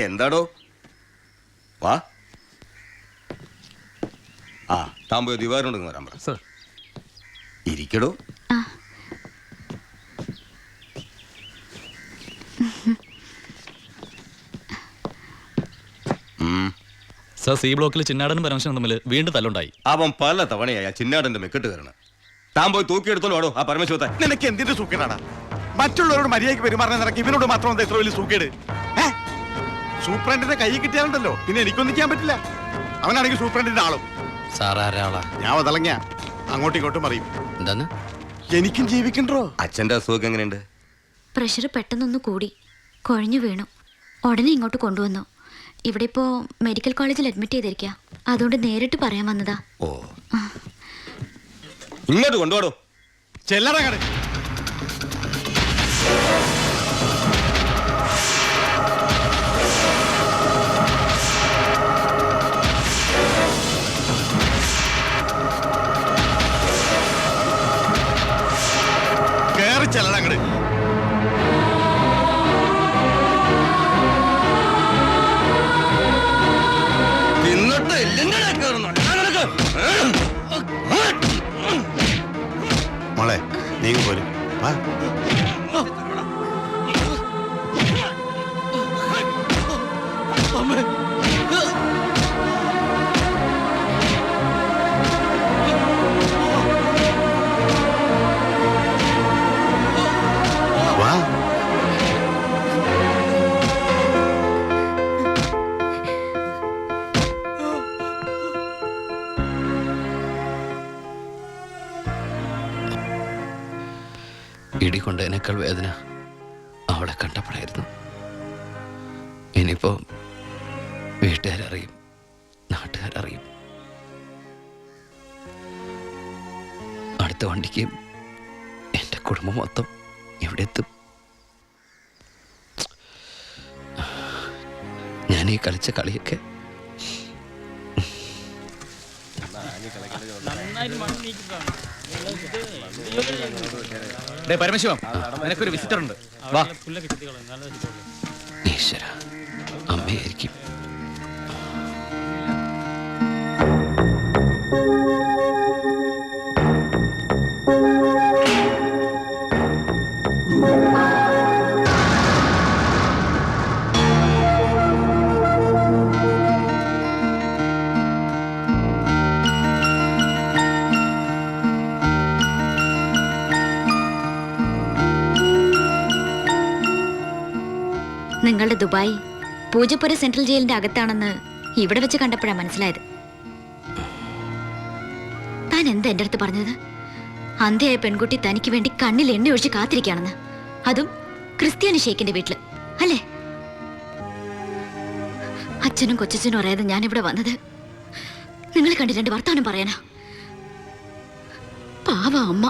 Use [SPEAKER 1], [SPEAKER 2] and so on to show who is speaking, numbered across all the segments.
[SPEAKER 1] എന്താടോ? വാ. ആ താൻ പോയി ദിവാറിനോട് വരാൻ പറ.
[SPEAKER 2] സർ.
[SPEAKER 1] ഇരിക്കടോ.
[SPEAKER 2] സർ, സി ബ്ലോക്കിൽ ചിന്നാടനും പരമശിവനും തമ്മിൽ വീണ്ടും തല്ലുണ്ടായി.
[SPEAKER 1] അവൻ പല തവണയാ ചിന്നാടന്റെ മെക്കെട്ട് കയറണം. താൻ പോയി തൂക്കിയെടുത്തോളൂ വാടോ ആ പരമശിവത്തെ.
[SPEAKER 3] നിനക്ക് എന്തിന്റെ സൂക്കേടാണ്? മറ്റുള്ളവരോട് മര്യാദയ്ക്ക് പെരുമാറുന്ന നിനക്ക് ഇവനോട് മാത്രം എന്താ ഇത്ര വലിയ സൂക്കേട്? സൂപ്രണ്ടിന്റെ കൈ കിട്ടിയാലുണ്ടല്ലോ പിന്നെ എനിക്കൊന്നും ചെയ്യാൻ പറ്റില്ല. അവനാണെങ്കിൽ സൂപ്രണ്ടിന്റെ ആളും. ഞാൻ വതളങ്ങ അങ്ങോട്ടും ഇങ്ങോട്ടും അറിയും.
[SPEAKER 4] എന്താന്ന്?
[SPEAKER 3] എനിക്കും ജീവിക്കണ്ടോ?
[SPEAKER 1] അച്ഛന്റെ അസുഖം എങ്ങനെയുണ്ട്?
[SPEAKER 5] പ്രഷർ പെട്ടെന്നൊന്ന് കൂടി കുഴഞ്ഞു വീണു. ഉടനെ ഇങ്ങോട്ട് കൊണ്ടുവന്നു. ഇവിടെ ഇപ്പോ മെഡിക്കൽ കോളേജിൽ അഡ്മിറ്റ് ചെയ്തിരിക്കുക. അതുകൊണ്ട് നേരിട്ട് പറയാൻ വന്നതാ.
[SPEAKER 1] ഓ, ഇങ്ങോട്ട് കൊണ്ടുപോടോ.
[SPEAKER 3] ചെല്ലറങ്ങട്. കേറി ചെല്ലറങ്ങട്. മോളെ നീ പോലും വാ.
[SPEAKER 4] ഇടി കൊണ്ടതിനേക്കാൾ വേദന അവളെ കണ്ടപ്പോഴായിരുന്നു. ഇനിയിപ്പോ വീട്ടുകാരറിയും, നാട്ടുകാരറിയും. അടുത്ത വണ്ടിക്ക് എൻ്റെ കുടുംബം മൊത്തം എവിടെ എത്തും? ഞാൻ ഈ കളിച്ച കളിയൊക്കെ
[SPEAKER 2] പരമശിവം, നിനക്കൊരു വിസിറ്റർ ഉണ്ട്. വാ.
[SPEAKER 4] ഈശ്വര, അമ്മയായിരിക്കും.
[SPEAKER 5] നിങ്ങളുടെ ദുബായ് പൂജപ്പുര സെൻട്രൽ ജയിലിന്റെ അകത്താണെന്ന് ഇവിടെ വെച്ച് കണ്ടപ്പോഴാണ് മനസ്സിലായത്. താൻ എന്താ എൻ്റെ അടുത്ത് പറഞ്ഞത്? അന്ധയായ പെൺകുട്ടി തനിക്ക് വേണ്ടി കണ്ണിൽ എണ്ണ ഒഴിച്ച് കാത്തിരിക്കുകയാണെന്ന്. അതും ക്രിസ്ത്യാനി ഷേക്കിന്റെ വീട്ടില്, അല്ലേ? അച്ഛനും കൊച്ചച്ഛനും അറിയാതെ ഞാനിവിടെ വന്നത് നിങ്ങളെ കണ്ട് രണ്ട് വർത്താനം പറയാനാ. പാവ അമ്മ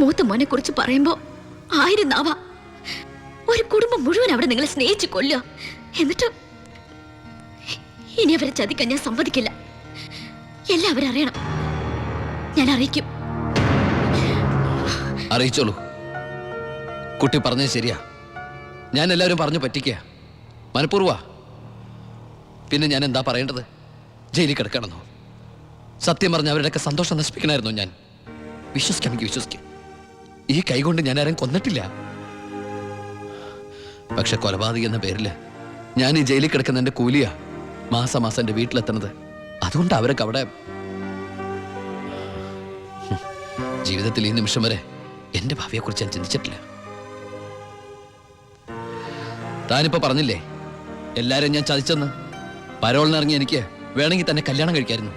[SPEAKER 5] മൂത്ത മോനെ കുറിച്ച് പറയുമ്പോ 1000 നാവാ. ഒരു കുടുംബം മുഴുവൻ അവിടെ നിങ്ങളെ സ്നേഹിച്ച് കൊല്ലുക. എന്നിട്ട് ഇനി അവരെ ചതിക്കാൻ ഞാൻ സമ്മതിക്കില്ല. എല്ലാവരും അറിയണം. ഞാൻ അറിയിക്കും.
[SPEAKER 4] അറിയിച്ചോളൂ. കുട്ടി പറഞ്ഞത് ശരിയാ. ഞാൻ എല്ലാവരും പറഞ്ഞു പറ്റിക്കുക, മനഃപൂർവ്വ. പിന്നെ ഞാൻ എന്താ പറയേണ്ടത്? ജയിലിൽ കിടക്കണമെന്നോ? സത്യം പറഞ്ഞ അവരുടെയൊക്കെ സന്തോഷം നശിപ്പിക്കണമായിരുന്നു ഞാൻ. വിശ്വസിക്കാമെങ്കിൽ വിശ്വസിക്കും. ഈ കൈകൊണ്ട് ഞാൻ ആരും കൊന്നിട്ടില്ല. പക്ഷെ കൊലപാതകി എന്ന പേരില് ഞാൻ ഈ ജയിലിൽ കിടക്കുന്ന എൻ്റെ കൂലിയാ മാസം മാസം എൻ്റെ വീട്ടിലെത്തുന്നത്. അതുകൊണ്ട് അവരൊക്കെ അവിടെ ജീവിതത്തിൽ ഈ നിമിഷം വരെ എൻ്റെ ഭാവിയെക്കുറിച്ച് ഞാൻ ചിന്തിച്ചിട്ടില്ല. താനിപ്പോ പറഞ്ഞില്ലേ എല്ലാരും ഞാൻ ചതിച്ചെന്ന്. പരോളിനിറങ്ങി എനിക്ക് വേണമെങ്കിൽ തന്നെ കല്യാണം കഴിക്കായിരുന്നു.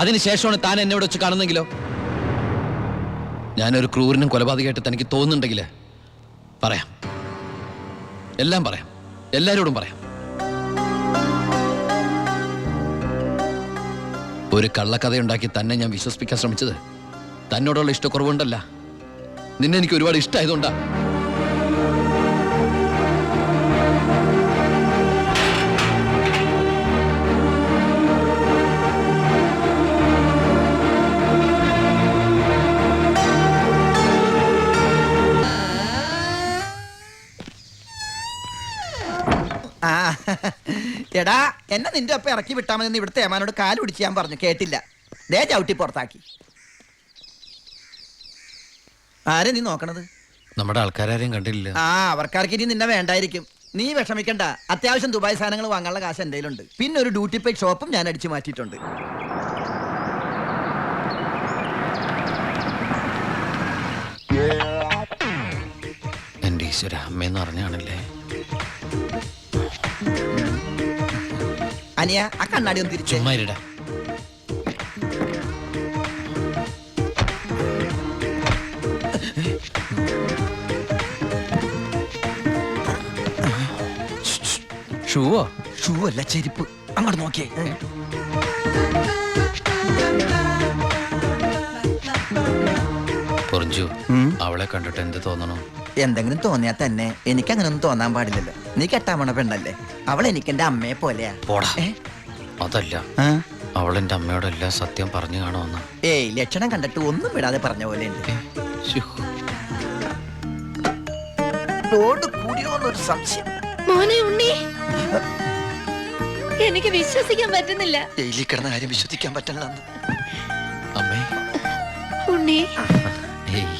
[SPEAKER 4] അതിനുശേഷമാണ് താൻ എന്നെ ഇവിടെ വെച്ച് കാണുന്നെങ്കിലോ? ഞാനൊരു ക്രൂരനും കൊലപാതകമായിട്ട് തനിക്ക് തോന്നുന്നുണ്ടെങ്കിൽ പറയാം, എല്ലാം പറയാം, എല്ലാരോടും പറയാം. ഒരു കള്ളക്കഥയുണ്ടാക്കി തന്നെ ഞാൻ വിശ്വസിപ്പിക്കാൻ ശ്രമിച്ചത് തന്നോടുള്ള ഇഷ്ടക്കുറവുണ്ടല്ല, നിന്നെ എനിക്ക് ഒരുപാട് ഇഷ്ടമായതുകൊണ്ടാ.
[SPEAKER 6] എടാ എന്നെ നിന്റെ ഒപ്പം ഇറക്കി വിട്ടാ മതി. ഇവിടുത്തെ ഏമാനോട് കാല് പിടിച്ച് ഞാൻ പറഞ്ഞു, കേട്ടില്ല. ദേ ചവിട്ടി പുറത്താക്കി. ആരെ നീ നോക്കണത്?
[SPEAKER 4] നമ്മുടെ ആൾക്കാരും കണ്ടില്ല.
[SPEAKER 6] ആ, അവർക്കാർക്ക് ഇനി നിന്നെ വേണ്ടായിരിക്കും. നീ വിഷമിക്കണ്ട, അത്യാവശ്യം ദുബായ് സാധനങ്ങൾ വാങ്ങാനുള്ള കാശ് എൻ്റെ കയ്യിലുണ്ട്. പിന്നെ ഒരു ഡ്യൂട്ടി പെയ്ഡ് ഷോപ്പും ഞാൻ അടിച്ചു മാറ്റിയിട്ടുണ്ട്.
[SPEAKER 4] എൻ്റെ ഈശ്വര, അമ്മയെന്ന് പറഞ്ഞാണല്ലേ.
[SPEAKER 6] അനിയ, ആ കണ്ണാടി ഒന്ന് തിരിച്ചു.
[SPEAKER 4] ചുമ്മാരിടാ. ഷൂവോ?
[SPEAKER 6] ഷൂ അല്ല, ചെരുപ്പ്. അങ്ങോട്ട് നോക്കിയേ.
[SPEAKER 4] പൊറിഞ്ചു, അവളെ കണ്ടിട്ട് എന്ത് തോന്നണം?
[SPEAKER 6] എന്തെങ്കിലും തോന്നിയാ തന്നെ എനിക്ക് അങ്ങനെ ഒന്നും തോന്നാൻ പാടില്ലല്ലോ. നീ കെട്ടാമണ പെണ്ണല്ലേ. അവൾ എനിക്ക് എന്റെ അമ്മയെ പോലെയാ.
[SPEAKER 4] പോടാ. അതല്ല, അവളെന്റെ അമ്മയോടെല്ലാം സത്യം പറഞ്ഞു കാണുമെന്ന്.
[SPEAKER 6] ഏയ്, ലക്ഷണം കണ്ടിട്ട് ഒന്നും വിടാതെ പറഞ്ഞ പോലെ ഉണ്ട്. ലോഡ് കൂടിയോന്നൊരു സംശയം.
[SPEAKER 7] മോനെ ഉണ്ണി, എനിക്ക് വിശ്വസിക്കാൻ പറ്റുന്നില്ല.
[SPEAKER 6] ജയിലിൽ കിടന്ന കാര്യം വിശ്വസിക്കാൻ പറ്റില്ല.
[SPEAKER 4] അമ്മേ.
[SPEAKER 7] ഉണ്ണി,
[SPEAKER 4] ഏയ്.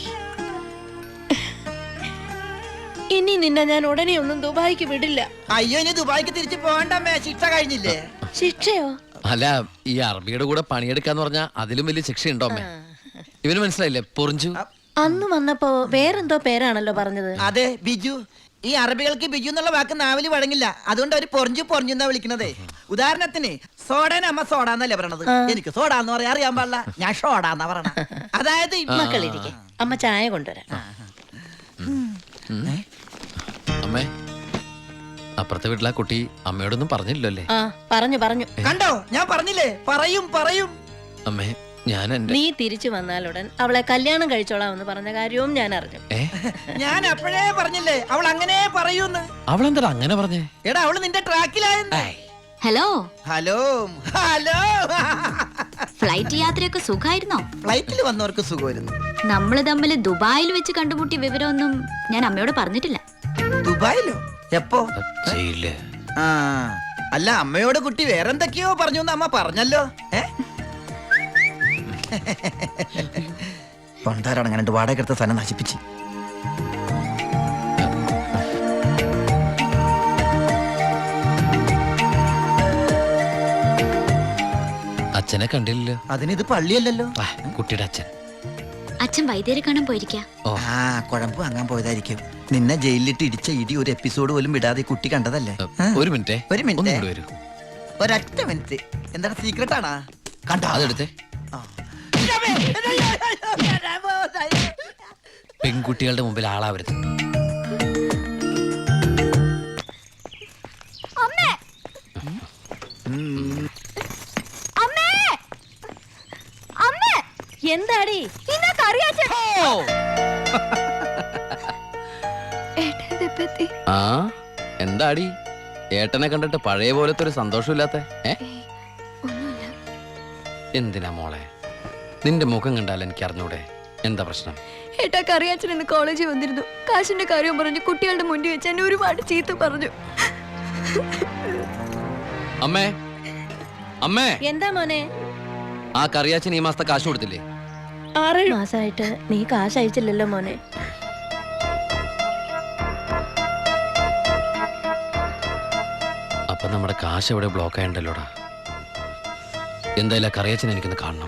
[SPEAKER 7] ഇനി നിന്നെ ഞാൻ ഉടനെ ഒന്നും ദുബായിക്ക് വിടില്ല.
[SPEAKER 6] അയ്യോ, ഇനി ദുബായിക്ക് തിരിച്ചു പോകണ്ടമ്മേ, ശിക്ഷ കഴിഞ്ഞില്ലേ?
[SPEAKER 7] ശിക്ഷയോ?
[SPEAKER 4] അല്ല, ഈ അറബിയുടെ കൂടെ പണിയെടുക്കാന്ന് പറഞ്ഞാ അതിലും വലിയ ശിക്ഷയുണ്ടോ അമ്മേ? ഇവന് മനസ്സിലായില്ലേ പൊറിഞ്ചു?
[SPEAKER 7] അന്ന് വന്നപ്പോ വേറെന്തോ പേരാണല്ലോ പറഞ്ഞത്.
[SPEAKER 6] അതെ, ബിജു. ഈ അറബികൾക്ക് ബിജു എന്നുള്ള വാക്ക് നാവില് വഴങ്ങില്ല. അതുകൊണ്ട് അവര് പൊറിഞ്ചു പൊറിഞ്ഞു എന്നാ വിളിക്കണതേ. ഉദാഹരണത്തിന് സോഡേനെ അമ്മ സോഡ എന്നല്ലേ പറയണത്. എനിക്ക് സോഡ എന്ന് പറയാൻ അറിയാൻ പാടില്ല, ഞാൻ ഷോഡ എന്നാ പറയണ. അതായത്
[SPEAKER 7] മക്കളിരിക്കെ, അമ്മ ചായ കൊണ്ടുവരാം.
[SPEAKER 4] അമ്മേ, അപ്പുറത്തെ വീട്ടിലെ കുട്ടി അമ്മയോടൊന്നും പറഞ്ഞില്ലല്ലോ അല്ലേ?
[SPEAKER 7] ആ, പറഞ്ഞു പറഞ്ഞു.
[SPEAKER 6] കണ്ടോ, ഞാൻ പറഞ്ഞില്ലേ, പറയും.
[SPEAKER 4] അമ്മേ, ഞാൻ എന്റെ
[SPEAKER 7] നീ തിരിച്ചു വന്നാലുടൻ അവളെ കല്യാണം കഴിച്ചോളാം എന്ന് പറഞ്ഞ കാര്യവും ഞാൻ അറിഞ്ഞു.
[SPEAKER 6] ഞാൻ അപ്പോഴേ പറഞ്ഞില്ലേ അവൾ അങ്ങനെ പറയൂന്ന്.
[SPEAKER 4] അവളെന്താ അങ്ങനെ പറഞ്ഞേ?
[SPEAKER 6] എടാ, അവള് നിന്റെ ട്രാക്കിലായെന്ന്.
[SPEAKER 5] Hello
[SPEAKER 6] hello hello.
[SPEAKER 5] ഫ്ലൈറ്റ് യാത്രയൊക്കെ സുഖമായിരുന്നോ?
[SPEAKER 6] ഫ്ലൈറ്റിൽ വന്നവർക്ക് സുഖമായിരുന്നു.
[SPEAKER 5] നമ്മള് തമ്മിൽ ദുബായിൽ വെച്ച് കണ്ടുമുട്ടിയ വിവരമൊന്നും ഞാൻ അമ്മയോട് പറഞ്ഞിട്ടില്ല.
[SPEAKER 6] ദുബായിലോ? എപ്പോ?
[SPEAKER 4] ചെയ്യില്ലേ.
[SPEAKER 6] ആ, അല്ല, അമ്മയോട് കുട്ടി വേറെന്തൊക്കെയോ പറഞ്ഞു എന്ന് അമ്മ പറഞ്ഞല്ലോ. കൊണ്ടാരടങ്ങാണ്ട് വാടക എടുത്ത സ്ഥലം നശിപ്പിച്ച്.
[SPEAKER 4] അച്ഛനെ കണ്ടില്ലല്ലോ.
[SPEAKER 6] അതിനിത് പള്ളിയല്ലല്ലോ.
[SPEAKER 4] കുട്ടിയുടെ അച്ഛൻ.
[SPEAKER 5] അച്ഛൻ വൈദ്യരെ കാണാൻ പോയിരിക്കാ.
[SPEAKER 6] ആ, കുഴമ്പ് വാങ്ങാൻ പോയതായിരിക്കും. നിന്നെ ജയിലിലിട്ട് ഇടിച്ച ഇടി ഒരു എപ്പിസോഡ് പോലും വിടാതെ കുട്ടി കണ്ടതല്ലേ.
[SPEAKER 4] ഒരു മിനിറ്റ്.
[SPEAKER 6] ഒരു മിനിറ്റ്.
[SPEAKER 4] ഒന്ന് ഇങ്ങോട്ട് വരൂ.
[SPEAKER 6] ഒരൊറ്റ മിനിറ്റ്. എന്താണ് സീക്രട്ട് ആണാ? കണ്ടോ?
[SPEAKER 4] അതെടുത്തേ. പെൺകുട്ടികളുടെ മുമ്പിൽ ആളാവരുത്.
[SPEAKER 7] എന്താടി?
[SPEAKER 4] ആ, എന്താടി ഏട്ടനെ കണ്ടിട്ട് പഴയ പോലത്തെ ഒരു സന്തോഷമില്ലാത്ത? എന്തിനാ മോളെ? നിന്റെ മുഖം കണ്ടാൽ എനിക്ക് അറിഞ്ഞൂടെ എന്താ പ്രശ്നം?
[SPEAKER 7] ഏട്ടാ, കറിയാച്ചൻ ഇന്ന് കോളേജിൽ വന്നിരുന്നു. കാശിന്റെ കാര്യം പറഞ്ഞു കുട്ടികളുടെ മുന്നിൽ വെച്ച് എന്നെ ഒരുപാട് ചീത്ത പറഞ്ഞു.
[SPEAKER 4] അമ്മേ, അമ്മേ.
[SPEAKER 7] എന്താ മോനെ?
[SPEAKER 4] ആ കറിയാച്ചൻ ഈ മാസത്തെ കാശ് കൊടുത്തില്ലേ?
[SPEAKER 7] 6 മാസമായിട്ട് നീ കാശ് അയച്ചില്ലല്ലോ മോനെ.
[SPEAKER 4] അപ്പൊ നമ്മുടെ കാശ് എവിടെ ബ്ലോക്ക് ആയണ്ടല്ലോടാ. എന്തായാലും കറിയാച്ചൻ എനിക്കൊന്ന് കാണണം.